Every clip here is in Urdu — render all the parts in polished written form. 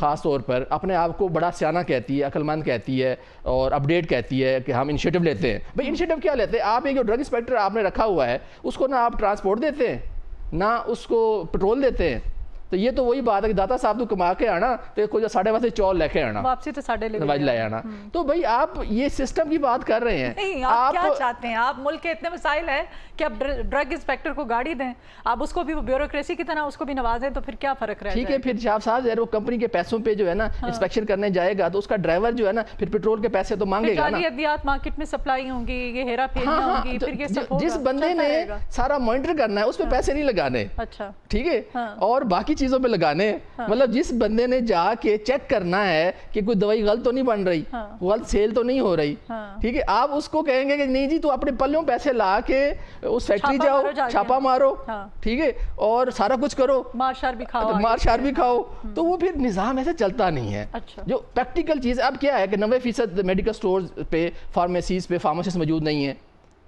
خاص طور پر اپنے آپ کو بڑا سیانہ کہتی ہے, عقل مند کہتی ہے اور اپڈیٹ کہتی ہے کہ ہم انیشیٹو لیتے ہیں. بھائی انیشیٹو کیا لیتے ہیں آپ؟ ایک جو ڈرگ انسپیکٹر آپ نے رکھا ہوا ہے اس کو نہ آپ ٹرانسپورٹ دیتے ہیں نہ اس کو پیٹرول دیتے ہیں. تو یہ تو وہی بات ہے کہ داتا صاحب تو کما کے آنا تو کوئی 8:30 چول لے کے آنا, واپسی تو 8:30 لے آنا. تو بھائی آپ یہ سسٹم کی بات کر رہے ہیں. نہیں, آپ کیا چاہتے ہیں؟ آپ ملک کے اتنے مسائل ہیں کہ آپ ڈرگ انسپیکٹر کو گاڑی دیں, آپ اس کو بھی بیوروکریسی کی طرح اس کو بھی نوازیں, تو پھر کیا فرق رہے گا؟ ٹھیک ہے, پھر شاپ صاحب وہ کمپنی کے پیسوں پہ جو ہے نا انسپیکشن کرنے جائے گا تو اس کا ڈرائیور جو ہے نا پھر پیٹرول کے پیسے تو مانگے گا نا. جعلی ادویات مارکیٹ میں سپلائی ہوں گی, یہ ہیرا پھیریاں ہوں گی, پھر یہ سب ہوگا. جس بندے نے سارا مانیٹر کرنا ہے اس پہ پیسے نہیں لگانے. اچھا ٹھیک ہے, اور باقی چیزوں پہ لگانے. مطلب جس بندے نے جا کے چیک کرنا ہے کہ کوئی دوائی غلط تو نہیں بن رہی, غلط سیل تو نہیں ہو رہی, ٹھیک ہے, آپ اس کو کہیں گے کہ نہیں جی تو اپنے پلیوں پیسے لا کے اس فیکٹری جاؤ, چھاپا مارو, ٹھیک ہے, اور سارا کچھ کرو, مار شار بھی کھاؤ. تو وہ پھر نظام ایسے چلتا نہیں ہے. جو پریکٹیکل چیز اب کیا ہے کہ 90% میڈیکل سٹورز پہ, فارمیسیز پہ فارماسسٹ موجود نہیں ہیں.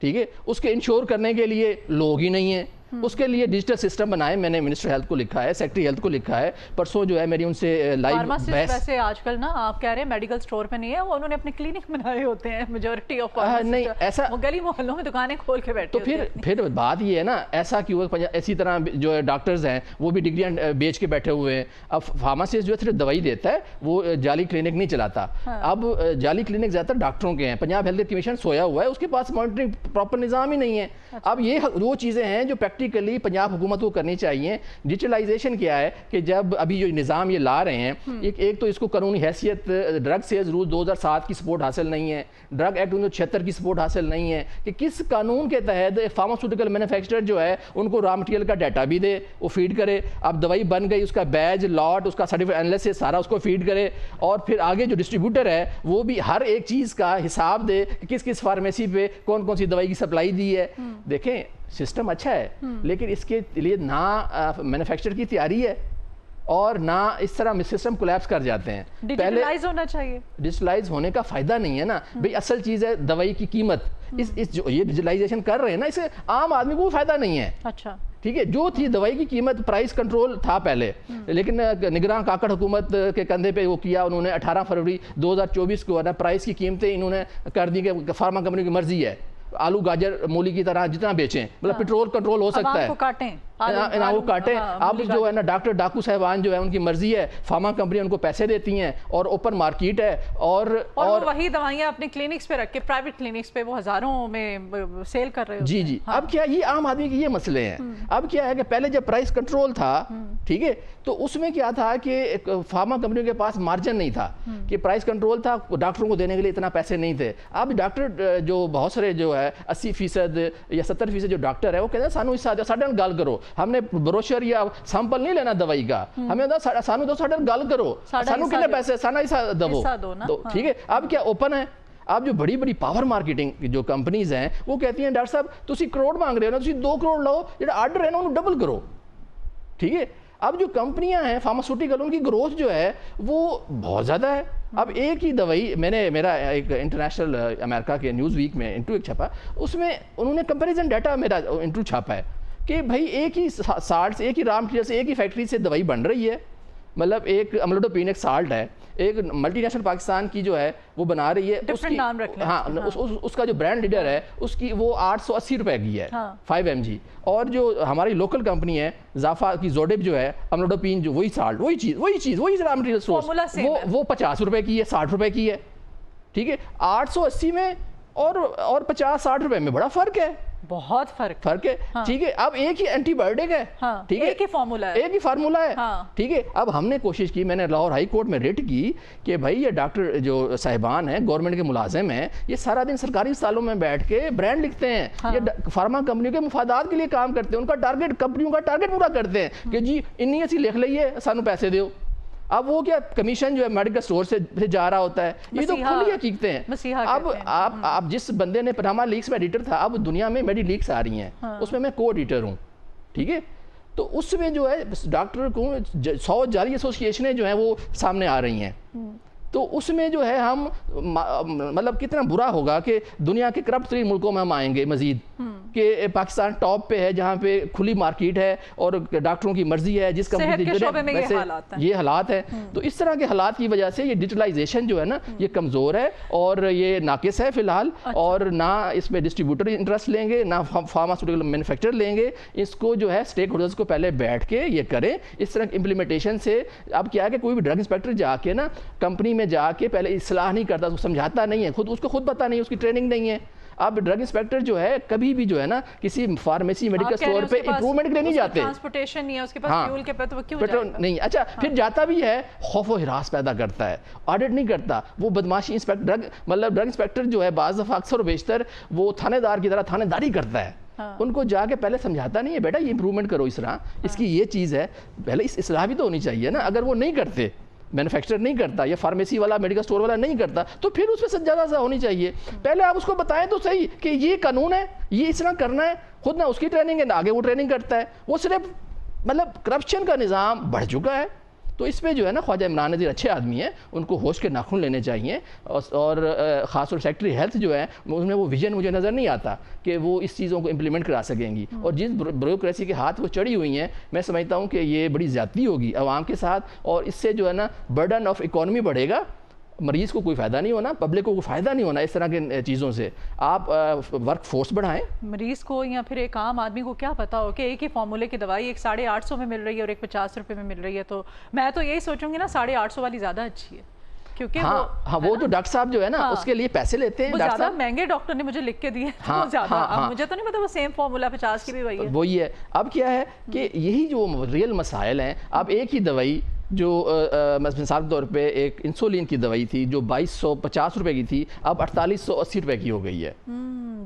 ٹھیک ہے, اس کے انشور کرنے کے لیے لوگ ہی نہیں ہیں. اس کے لیے ڈیجیٹل سسٹم بنائے. میں نے منسٹر ہیلتھ کو لکھا ہے, سیکٹری ہیلتھ کو لکھا ہے. پرسوں جو ہے میری ان سے لائیو بحث. ویسے آج کل نا آپ کہہ رہے ہیں میڈیکل سٹور پہ نہیں ہے, وہ انہوں نے اپنے کلینک بنائے ہوتے ہیں. میجورٹی آف نہیں ایسا, وہ گلی محلوں میں دکانیں کھول کے بیٹھے. تو پھر بات یہ ہے نا, ایسا کیوں ہے؟ اسی طرح جو ہے ڈاکٹرز ہیں وہ بھی ڈگریاں بیچ کے بیٹھے ہوئے ہیں. اب فارماسسٹ جو ہے صرف دوائی دیتا ہے, وہ جعلی کلینک نہیں چلاتا. اب جعلی کلینک زیادہ تر ڈاکٹروں کے ہیں. پنجاب ہیلتھ کمیشن سویا ہوا ہے, اس کے پاس مانیٹرنگ پراپر نظام ہی نہیں ہے. اب یہ وہ چیزیں ہیں جو پریکٹیکلی پنجاب حکومت کو کرنی چاہیے. ڈیجیٹلائزیشن کیا ہے کہ جب ابھی جو نظام یہ لا رہے ہیں, ایک تو اس کو قانونی حیثیت ڈرگ سیلز رول 2007 کی سپورٹ حاصل نہیں ہے, ڈرگ ایکٹ 1976 کی سپورٹ حاصل نہیں ہے کہ کس قانون کے تحت فارماسیوٹیکل مینوفیکچرر جو ہے ان کو را مٹیریل کا ڈیٹا بھی دے, وہ فیڈ کرے. اب دوائی بن گئی, اس کا بیج, لاٹ, اس کا سرٹیفکیٹ انالیسس سارا اس کو فیڈ کرے, اور پھر آگے جو ڈسٹریبیوٹر ہے وہ بھی ہر ایک چیز کا حساب دے کہ کس کس فارمیسی پہ کون کون سی دوائی کی سپلائی دی ہے. دیکھیں سسٹم اچھا ہے, لیکن اس کے لیے نہ مینوفیکچر کی تیاری ہے اور نہ اس طرح سسٹم کولیپس کر جاتے ہیں. ڈیجیٹلائز ہونا چاہیے. ڈیجیٹلائز ہونے کا فائدہ نہیں ہے نا بھئی. اصل چیز ہے دوائی کی قیمت. اس جو یہ ڈیجیٹلائزیشن کر رہے ہیں نا, اس سے عام آدمی کو فائدہ نہیں ہے. اچھا ٹھیک ہے, جو تھی دوائی کی قیمت پرائز کنٹرول تھا پہلے, لیکن نگراں کاکڑ حکومت کے کندھے پہ وہ کیا انہوں نے. 18 فروری 2024 کو پرائز کی قیمتیں انہوں نے کر دی کہ فارما کمپنی کی مرضی ہے, آلو گاجر مولی کی طرح جتنا بیچیں, مطلب پیٹرول کنٹرول ہو سکتا ہے, وہ کاٹیں. اب جو ہے نا ڈاکٹر ڈاکو صاحبان جو ہے ان کی مرضی ہے, فارما کمپنی ان کو پیسے دیتی ہیں اور اوپن مارکیٹ ہے, اور وہی دوائیاں اپنے کلینکس پہ رکھ کے پرائیویٹ کلینکس پہ وہ ہزاروں میں سیل کر رہے ہیں. جی جی. اب کیا یہ عام آدمی کی یہ مسئلے ہیں. اب کیا ہے کہ پہلے جب پرائس کنٹرول تھا, ٹھیک ہے, تو اس میں کیا تھا کہ فارما کمپنیوں کے پاس مارجن نہیں تھا, کہ پرائس کنٹرول تھا, ڈاکٹروں کو دینے کے لیے اتنا پیسے نہیں تھے. اب ڈاکٹر جو بہت سارے جو ہے 80% یا 70% جو ڈاکٹر ہے وہ کہتے ہیں سانو اس ساڈے گل کرو, ہم نے بروشر یا سیمپل نہیں لینا دوائی کا, ہمیں سانو دو ساڈے گل کرو, سانو کتنے پیسے سانا حصہ دو. ٹھیک ہے, اب کیا اوپن ہے. اب جو بڑی بڑی پاور مارکیٹنگ جو کمپنیز ہیں وہ کہتی ہیں ڈاکٹر صاحب تسی کروڑ مانگ رہے ہو نا, تسی 2 کروڑ لاؤ, جڑا آرڈر ہے نا انہوں ڈبل کرو. ٹھیک ہے, اب جو کمپنیاں ہیں فارماسیوٹیکل ان کی گروتھ جو ہے وہ بہت زیادہ ہے. اب ایک ہی دوائی, میرا ایک انٹرنیشنل امریکہ کے نیوز ویک میں انٹرویو چھپا, اس میں انہوں نے کمپیریزن ڈیٹا میرا انٹرویو چھاپا ہے کہ بھائی ایک ہی سالٹ سے, ایک ہی را مٹیریل سے, ایک ہی فیکٹری سے دوائی بن رہی ہے. مطلب ایک املوڈوپین ایک سالٹ ہے, ایک ملٹی نیشنل پاکستان کی جو ہے وہ بنا رہی ہے, اس کا جو برانڈ لیڈر ہے اس کی وہ 880 روپے کی ہے 5 mg, اور جو ہماری لوکل کمپنی ہے زافا کی زوڈب جو ہے املوڈوپین, جو وہی سالٹ وہی را مٹیریل سورس, وہ 50 روپے کی ہے, 60 روپے کی ہے. ٹھیک ہے, 880 میں اور 50-60 روپے میں بڑا فرق ہے, بہت فرق ہے. ٹھیک ہے, اب ایک ہی اینٹی بایوٹک ہے, ٹھیک ہے, ایک ہی فارمولا ہے. ٹھیک ہے, اب ہم نے کوشش کی, میں نے لاہور ہائی کورٹ میں ریٹ کی کہ بھائی یہ ڈاکٹر جو صاحبان ہیں گورنمنٹ کے ملازم ہیں, یہ سارا دن سرکاری اسپتالوں میں بیٹھ کے برانڈ لکھتے ہیں, یہ فارما کمپنیوں کے مفادات کے لیے کام کرتے ہیں, ان کا ٹارگیٹ کمپنیوں کا ٹارگیٹ پورا کرتے ہیں کہ جی انی ایسی لکھ لئیے سانو پیسے دیو. اب وہ کیا کمیشن جو ہے میڈیکل سٹور سے جا رہا ہوتا ہے, یہ تو کھلی حقیقتیں ہیں. اب آپ جس بندے نے پناما لیکس میں ایڈیٹر تھا, اب دنیا میں میڈی لیکس آ رہی ہیں, اس میں کو ایڈیٹر ہوں. ٹھیک ہے, تو اس میں جو ہے ڈاکٹر کو 100 جعلی ایسوسیشنیں جو ہیں وہ سامنے آ رہی ہیں. تو اس میں جو ہے ہم مطلب کتنا برا ہوگا کہ دنیا کے کرپٹ ترین ملکوں میں ہم آئیں گے مزید کہ پاکستان ٹاپ پہ ہے جہاں پہ کھلی مارکیٹ ہے اور ڈاکٹروں کی مرضی ہے جس صحت کے شعبے میں یہ حالات ہیں. تو اس طرح کے حالات کی وجہ سے یہ ڈیجیٹلائزیشن جو ہے نا یہ کمزور ہے اور یہ ناقص ہے فی الحال. اور نہ اس میں ڈسٹریبیوٹر انٹرسٹ لیں گے، نہ فارماسیوٹیکل مینوفیکچرر لیں گے. اس کو جو ہے اسٹیک ہولڈرز کو پہلے بیٹھ کے یہ کریں. اس طرح امپلیمنٹیشن سے اب کیا ہے کہ کوئی بھی ڈرگ انسپیکٹر جا کے نا کمپنی میں جا کے پہلے اصلاح نہیں کرتا، اس کو سمجھاتا نہیں ہے، اس کو خود پتہ نہیں، اس کی ٹریننگ نہیں ہے. اب ڈرگ انسپیکٹر جو ہے کبھی بھی جو ہے نا کسی فارمیسی میڈیکل سٹور پہ امپروومنٹ کے لیے نہیں جاتے. ٹرانسپورٹیشن نہیں ہے اس کے پاس، فیول کے پہ تو وہ کیوں جائے گا؟ نہیں. اچھا پھر جاتا بھی ہے، خوف و ہراس پیدا کرتا ہے، آڈٹ نہیں کرتا. وہ بدماشی ڈرگ انسپیکٹر جو ہے بعض دفعہ اکثر و بیشتر وہ تھانے دار کی طرح تھانے داری کرتا ہے. ان کو جا کے پہلے سمجھاتا نہیں ہے بیٹا یہ امپروومنٹ کرو، اس طرح اس کی یہ چیز ہے، پہلے اس اصلاح بھی تو ہونی چاہیے نا. اگر وہ نہیں کرتے، مینوفیکچر نہیں کرتا یا فارمیسی والا میڈیکل سٹور والا نہیں کرتا تو پھر اس پہ سجادہ سا ہونی چاہیے. پہلے آپ اس کو بتائیں تو صحیح کہ یہ قانون ہے، یہ اس طرح کرنا ہے. خود نہ اس کی ٹریننگ ہے نہ آگے وہ ٹریننگ کرتا ہے. وہ صرف مطلب کرپشن کا نظام بڑھ چکا ہے. تو اس پہ جو ہے نا خواجہ عمران نذیر اچھے آدمی ہیں، ان کو ہوش کے ناخن لینے چاہیے. اور خاص طور سیکٹری ہیلتھ جو ہے ان میں وہ ویژن مجھے نظر نہیں آتا کہ وہ اس چیزوں کو امپلیمنٹ کرا سکیں گی. اور جس بیوروکریسی کے ہاتھ وہ چڑھی ہوئی ہیں میں سمجھتا ہوں کہ یہ بڑی زیادتی ہوگی عوام کے ساتھ، اور اس سے جو ہے نا برڈن آف اکانومی بڑھے گا. مریض کو کوئی فائدہ نہیں ہونا، پبلک کو کوئی فائدہ نہیں ہونا اس طرح کے چیزوں سے. آپ ورک فورس بڑھائیں. مریض کو یا پھر ایک عام آدمی کو کیا پتا ہو کہ ایک ہی فارمولے کی دوائی ایک 850 میں مل رہی ہے اور ایک 50 روپے میں مل رہی ہے. تو میں تو یہی سوچوں گی نا 850 والی زیادہ اچھی ہے، کیونکہ ہاں وہ تو ڈاکٹر صاحب جو ہے نا اس کے لیے پیسے لیتے ہیں. زیادہ مہنگے ڈاکٹر نے مجھے لکھ کے دیے، مجھے تو نہیں پتا وہ سیم فارمولا 50 کی بھی وہی ہے. اب کیا ہے کہ یہی جو ریئل مسائل ہیں. اب ایک ہی دوائی جو مثال کے طور پہ ایک انسولین کی دوائی تھی جو 2250 روپے کی تھی اب 4880 روپے کی ہو گئی ہے.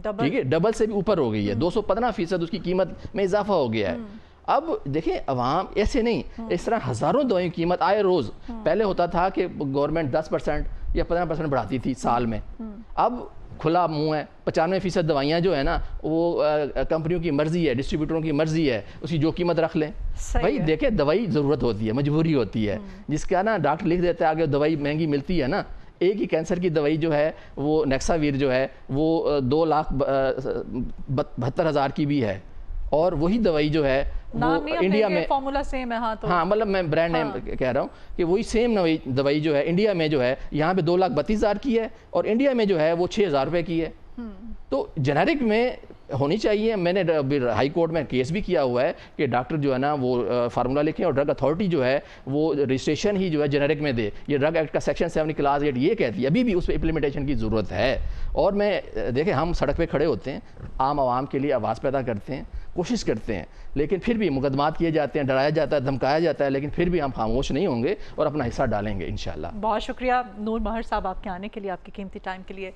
ٹھیک ہے، ڈبل سے بھی اوپر ہو گئی ہے. 215% اس کی قیمت میں اضافہ ہو گیا ہے. اب دیکھیں عوام ایسے نہیں، اس طرح ہزاروں دوائیں کی قیمت آئے روز. پہلے ہوتا تھا کہ گورنمنٹ 10% یا 15% بڑھاتی تھی سال میں. اب کھلا منہ ہے، 95% دوائیاں جو ہے نا وہ کمپنیوں کی مرضی ہے، ڈسٹریبیوٹروں کی مرضی ہے، اس کی جو قیمت رکھ لیں. بھائی دیکھیں دوائی ضرورت ہوتی ہے، مجبوری ہوتی ہے. جس کا نا ڈاکٹر لکھ دیتا ہے آگے دوائی مہنگی ملتی ہے نا. ایک ہی کینسر کی دوائی جو ہے وہ نیکساویر جو ہے وہ 2,72,000 کی بھی ہے، اور وہی دوائی جو ہے وہ انڈیا میں فارمولا سیم ہے. ہاں مطلب میں برانڈ نیم کہہ رہا ہوں کہ وہی سیم دوائی جو ہے انڈیا میں جو ہے یہاں پہ 2,32,000 کی ہے اور انڈیا میں جو ہے وہ 6,000 روپے کی ہے. تو جنیرک میں ہونی چاہیے. میں نے ہائی کورٹ میں کیس بھی کیا ہوا ہے کہ ڈاکٹر جو ہے نا وہ فارمولا لکھیں اور ڈرگ اتھارٹی جو ہے وہ رجسٹریشن ہی جو ہے جنیرک میں دے. یہ ڈرگ ایکٹ کا سیکشن 7 کلاس 8 یہ کہتی ہے. ابھی بھی اس پہ امپلیمنٹیشن کی ضرورت ہے. اور میں دیکھیں ہم سڑک پہ کھڑے ہوتے ہیں، عام عوام کے لیے آواز پیدا کرتے ہیں، کوشش کرتے ہیں، لیکن پھر بھی مقدمات کیے جاتے ہیں، ڈرایا جاتا ہے، دھمکایا جاتا ہے، لیکن پھر بھی ہم خاموش نہیں ہوں گے اور اپنا حصہ ڈالیں گے انشاءاللہ. بہت شکریہ نور مہر صاحب آپ کے آنے کے لیے، آپ کے قیمتی ٹائم کے لیے.